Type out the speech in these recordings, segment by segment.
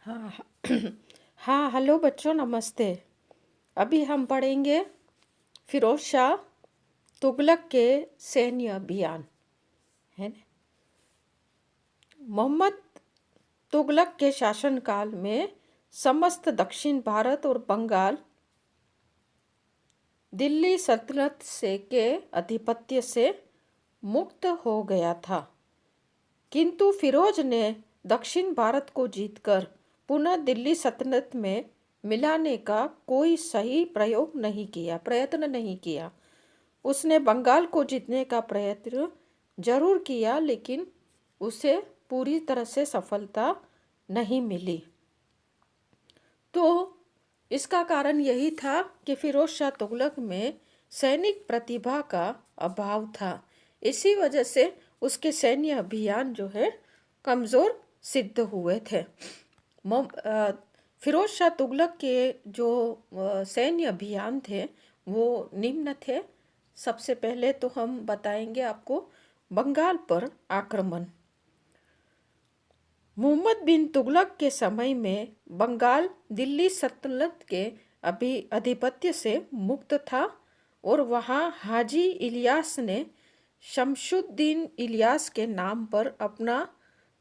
हाँ हाँ, हेलो बच्चों, नमस्ते। अभी हम पढ़ेंगे फिरोज शाह तुगलक के सैन्य अभियान, है ना। मोहम्मद तुगलक के शासनकाल में समस्त दक्षिण भारत और बंगाल दिल्ली सल्तनत से के आधिपत्य से मुक्त हो गया था, किंतु फिरोज ने दक्षिण भारत को जीतकर पुनः दिल्ली सल्तनत में मिलाने का कोई सही प्रयत्न नहीं किया। उसने बंगाल को जीतने का प्रयत्न जरूर किया, लेकिन उसे पूरी तरह से सफलता नहीं मिली। तो इसका कारण यही था कि फिरोज शाह तुगलक में सैनिक प्रतिभा का अभाव था। इसी वजह से उसके सैन्य अभियान जो है कमज़ोर सिद्ध हुए थे। फिरोज शाह तुगलक के जो सैन्य अभियान थे वो निम्न थे। सबसे पहले तो हम बताएंगे आपको बंगाल पर आक्रमण। मोहम्मद बिन तुगलक के समय में बंगाल दिल्ली सल्तनत के आधिपत्य से मुक्त था और वहाँ हाजी इलियास ने शमशुद्दीन इलियास के नाम पर अपना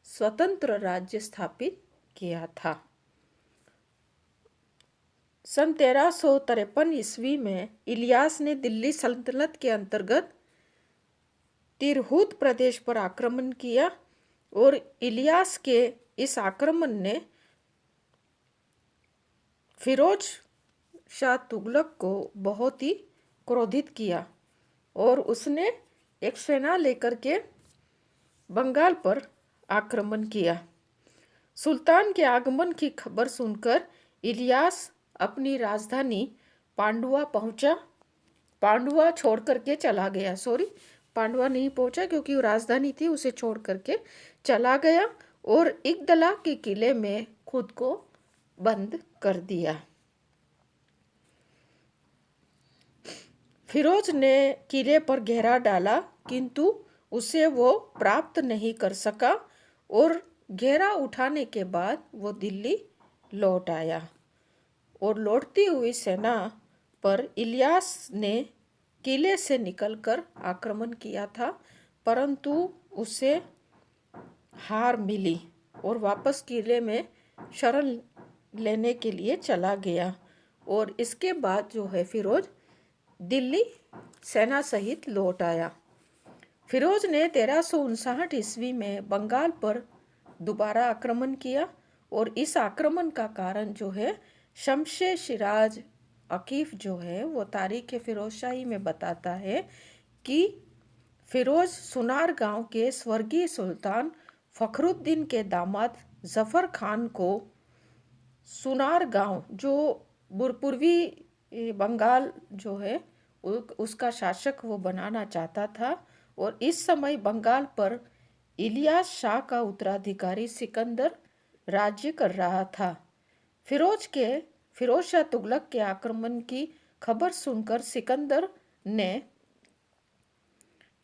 स्वतंत्र राज्य स्थापित किया था। सन 1353 ईस्वी में इलियास ने दिल्ली सल्तनत के अंतर्गत तिरहुत प्रदेश पर आक्रमण किया और इलियास के इस आक्रमण ने फिरोज शाह तुगलक को बहुत ही क्रोधित किया और उसने एक सेना लेकर के बंगाल पर आक्रमण किया। सुल्तान के आगमन की खबर सुनकर इलियास अपनी राजधानी पांडुआ पहुंचा। पांडुआ छोड़ करके चला गया, पांडुआ नहीं पहुंचा क्योंकि वो राजधानी थी, उसे छोड़ करके चला गया और इकदला के किले में खुद को बंद कर दिया। फिरोज ने किले पर घेरा डाला, किंतु उसे वो प्राप्त नहीं कर सका और घेरा उठाने के बाद वो दिल्ली लौट आया और लौटती हुई सेना पर इलियास ने किले से निकलकर आक्रमण किया था, परंतु उसे हार मिली और वापस किले में शरण लेने के लिए चला गया। और इसके बाद जो है फिरोज दिल्ली सेना सहित लौट आया। फिरोज ने 1359 ईस्वी में बंगाल पर दोबारा आक्रमण किया और इस आक्रमण का कारण जो है शमशे शिराज अकीफ जो है वो तारीख फिरोजशाही में बताता है कि फिरोज सुनार गांव के स्वर्गीय सुल्तान फखरुद्दीन के दामाद जफर खान को सुनार गांव जो पूर्वी बंगाल जो है उसका शासक वो बनाना चाहता था और इस समय बंगाल पर इलियास शाह का उत्तराधिकारी सिकंदर राज्य कर रहा था। फिरोज शाह तुगलक के आक्रमण की खबर सुनकर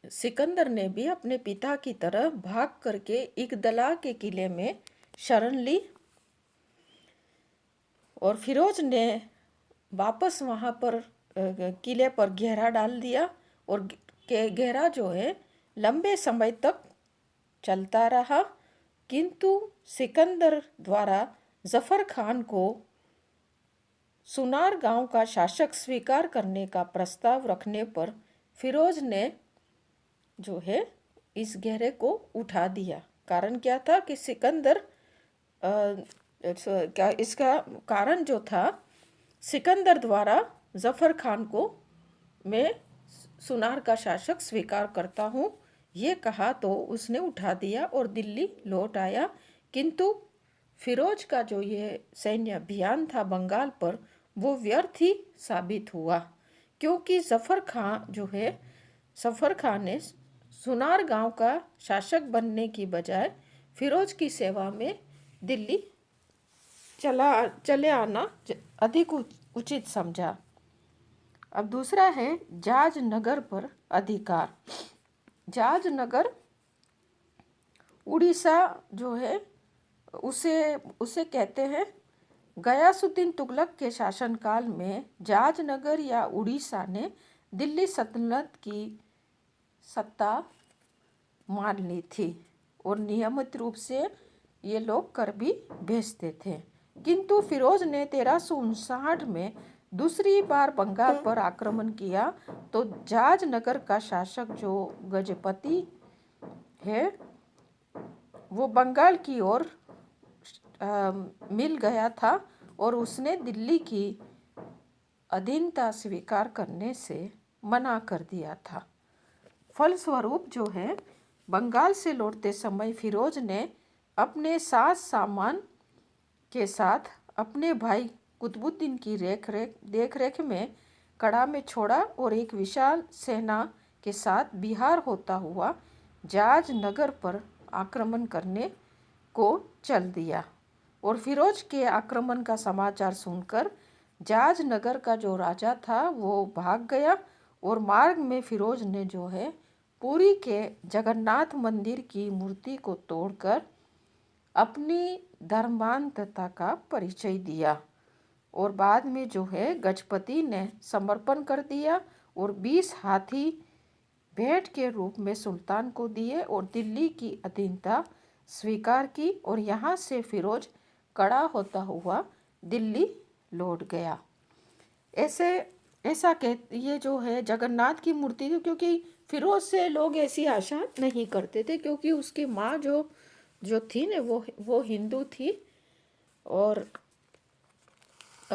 सिकंदर ने भी अपने पिता की तरह भाग करके इकदला के किले में शरण ली और फिरोज ने वापस वहाँ पर किले पर घेरा डाल दिया और घेरा जो है लंबे समय तक चलता रहा, किंतु सिकंदर द्वारा जफर खान को सुनार गांव का शासक स्वीकार करने का प्रस्ताव रखने पर फिरोज ने जो है इस घेरे को उठा दिया। कारण क्या था कि इसका कारण जो था सिकंदर द्वारा जफर खान को मैं सुनार का शासक स्वीकार करता हूँ ये कहा तो उसने उठा दिया और दिल्ली लौट आया। किंतु फिरोज का जो ये सैन्य अभियान था बंगाल पर वो व्यर्थ ही साबित हुआ, क्योंकि जफर खान ने सुनार गांव का शासक बनने की बजाय फिरोज की सेवा में दिल्ली चले आना अधिक उचित समझा। अब दूसरा है जाज नगर पर अधिकार। जाज नगर उड़ीसा जो है उसे उसे कहते हैं। गयासुद्दीन तुगलक के शासनकाल में जाजनगर या उड़ीसा ने दिल्ली सल्तनत की सत्ता मान ली थी और नियमित रूप से ये लोग कर भी भेजते थे। किंतु फिरोज ने 1359 में दूसरी बार बंगाल पर आक्रमण किया तो जाजनगर का शासक जो गजपति है वो बंगाल की ओर मिल गया था और उसने दिल्ली की अधीनता स्वीकार करने से मना कर दिया था। फलस्वरूप जो है बंगाल से लौटते समय फिरोज ने अपने सामान के साथ अपने भाई कुतुबुद्दीन की देखरेख में कड़ा में छोड़ा और एक विशाल सेना के साथ बिहार होता हुआ जाजनगर पर आक्रमण करने को चल दिया। और फिरोज के आक्रमण का समाचार सुनकर जाजनगर का जो राजा था वो भाग गया और मार्ग में फिरोज ने जो है पुरी के जगन्नाथ मंदिर की मूर्ति को तोड़कर अपनी धर्मांधता का परिचय दिया और बाद में जो है गजपति ने समर्पण कर दिया और 20 हाथी भेंट के रूप में सुल्तान को दिए और दिल्ली की अधीनता स्वीकार की और यहाँ से फिरोज कड़ा होता हुआ दिल्ली लौट गया। ऐसा ये जो है जगन्नाथ की मूर्ति थी, क्योंकि फिरोज से लोग ऐसी आशा नहीं करते थे क्योंकि उसकी माँ जो थी ना वो हिंदू थी और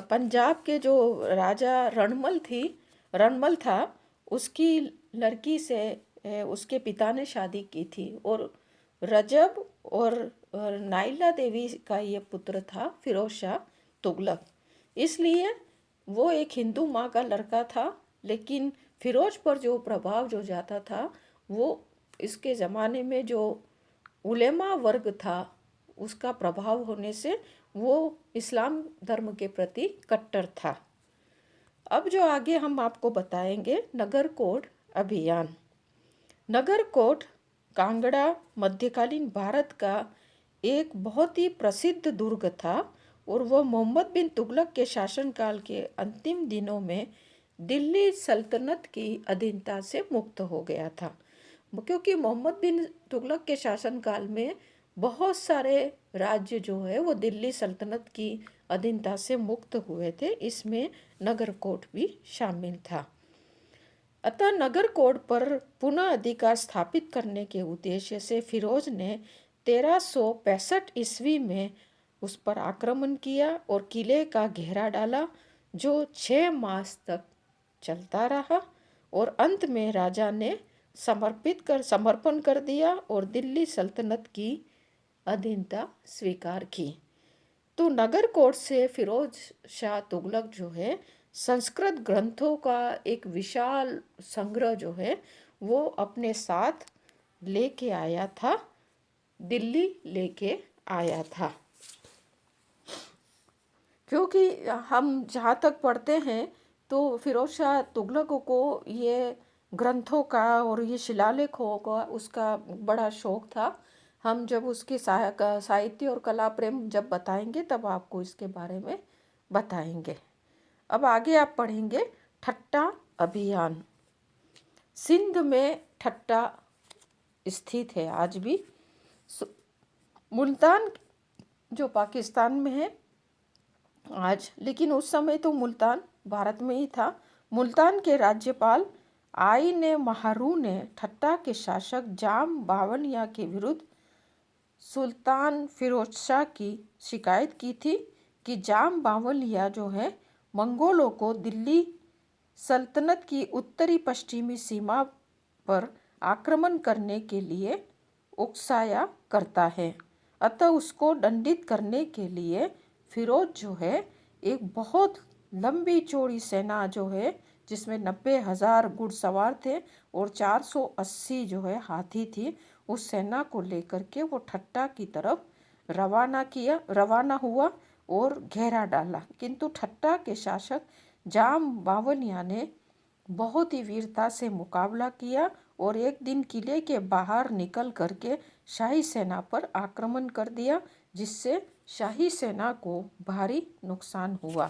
पंजाब के जो राजा रणमल था उसकी लड़की से उसके पिता ने शादी की थी और रजब और नाइला देवी का ये पुत्र था फिरोज शाह तुगलक। इसलिए वो एक हिंदू माँ का लड़का था, लेकिन फिरोज पर जो प्रभाव जो जाता था वो इसके ज़माने में जो उलेमा वर्ग था उसका प्रभाव होने से वो इस्लाम धर्म के प्रति कट्टर था। अब जो आगे हम आपको बताएंगे नगरकोट अभियान। नगरकोट कांगड़ा मध्यकालीन भारत का एक बहुत ही प्रसिद्ध दुर्ग था और वह मोहम्मद बिन तुगलक के शासनकाल के अंतिम दिनों में दिल्ली सल्तनत की अधीनता से मुक्त हो गया था। क्योंकि मोहम्मद बिन तुगलक के शासनकाल में बहुत सारे राज्य जो है वो दिल्ली सल्तनत की अधीनता से मुक्त हुए थे, इसमें नगरकोट भी शामिल था। अतः नगरकोट पर पुनः अधिकार स्थापित करने के उद्देश्य से फिरोज ने 1365 ईस्वी में उस पर आक्रमण किया और किले का घेरा डाला जो 6 मास तक चलता रहा और अंत में राजा ने समर्पण कर दिया और दिल्ली सल्तनत की अधीनता स्वीकार की। तो नगरकोट से फिरोज शाह तुगलक जो है संस्कृत ग्रंथों का एक विशाल संग्रह जो है वो अपने साथ लेके आया था, दिल्ली लेके आया था। क्योंकि हम जहाँ तक पढ़ते हैं तो फिरोज शाह तुगलक को ये ग्रंथों का और ये शिलालेखों का उसका बड़ा शौक था। हम जब उसकी साहित्य और कला प्रेम जब बताएंगे तब आपको इसके बारे में बताएंगे। अब आगे आप पढ़ेंगे ठट्टा अभियान। सिंध में ठट्टा स्थित है आज भी। मुल्तान जो पाकिस्तान में है आज, लेकिन उस समय तो मुल्तान भारत में ही था। मुल्तान के राज्यपाल आईन महारू ने ठट्टा के शासक जाम बावनिया के विरुद्ध सुल्तान फिरोज शाह की शिकायत की थी कि जाम बावलिया जो है मंगोलों को दिल्ली सल्तनत की उत्तरी पश्चिमी सीमा पर आक्रमण करने के लिए उकसाया करता है। अतः उसको दंडित करने के लिए फिरोज जो है एक बहुत लंबी चौड़ी सेना जो है जिसमें 90,000 घुड़सवार थे और 480 जो है हाथी थी, उस सेना को लेकर के वो ठट्टा की तरफ रवाना हुआ और घेरा डाला। किंतु ठट्टा के शासक जाम बावनिया ने बहुत ही वीरता से मुकाबला किया और एक दिन किले के बाहर निकल करके शाही सेना पर आक्रमण कर दिया, जिससे शाही सेना को भारी नुकसान हुआ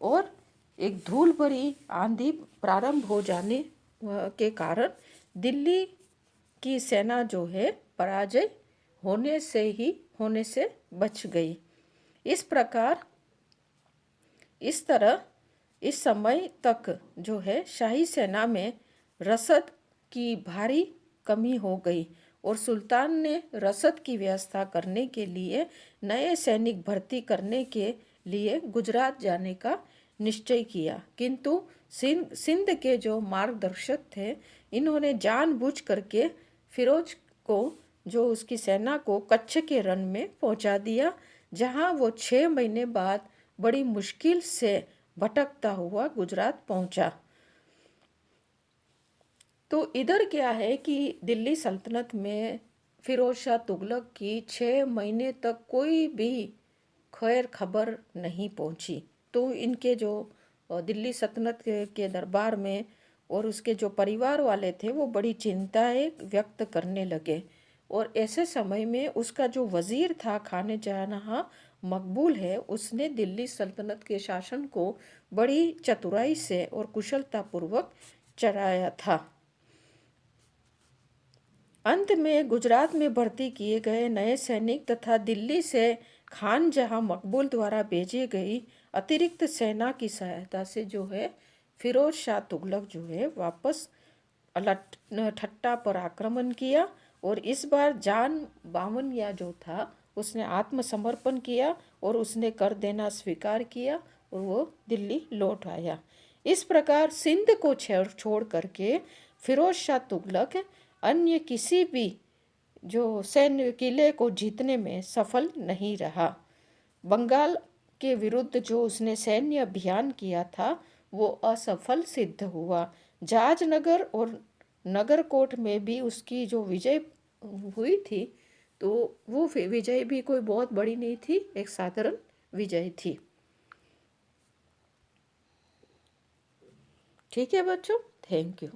और एक धूल भरी आंधी प्रारंभ हो जाने के कारण दिल्ली की सेना जो है पराजय होने से बच गई। इस प्रकार इस तरह इस समय तक जो है शाही सेना में रसद की भारी कमी हो गई और सुल्तान ने रसद की व्यवस्था करने के लिए नए सैनिक भर्ती करने के लिए गुजरात जाने का निश्चय किया, किंतु सिंध के जो मार्गदर्शक थे इन्होंने जानबूझ करके फिरोज को जो उसकी सेना को कच्छ के रण में पहुंचा दिया, जहां वो 6 महीने बाद बड़ी मुश्किल से भटकता हुआ गुजरात पहुंचा। तो इधर क्या है कि दिल्ली सल्तनत में फिरोज शाह तुगलक की 6 महीने तक कोई भी खैर खबर नहीं पहुंची। तो इनके जो दिल्ली सल्तनत के दरबार में और उसके जो परिवार वाले थे वो बड़ी चिंताएं व्यक्त करने लगे और ऐसे समय में उसका जो वजीर था खाने जहां मकबूल है, उसने दिल्ली सल्तनत के शासन को बड़ी चतुराई से और कुशलतापूर्वक चलाया था। अंत में गुजरात में भर्ती किए गए नए सैनिक तथा दिल्ली से खान जहां मकबूल द्वारा भेजी गई अतिरिक्त सेना की सहायता से जो है फिरोज शाह तुगलक जो है वापस ठट्टा पर आक्रमण किया और इस बार जान बावनिया जो था उसने आत्मसमर्पण किया और उसने कर देना स्वीकार किया और वो दिल्ली लौट आया। इस प्रकार सिंध को छोड़ करके फिरोज शाह तुगलक अन्य किसी भी जो सैन्य किले को जीतने में सफल नहीं रहा। बंगाल के विरुद्ध जो उसने सैन्य अभियान किया था वो असफल सिद्ध हुआ। जहाजनगर और नगरकोट में भी उसकी जो विजय हुई थी तो वो विजय भी कोई बहुत बड़ी नहीं थी, एक साधारण विजय थी। ठीक है बच्चों, थैंक यू।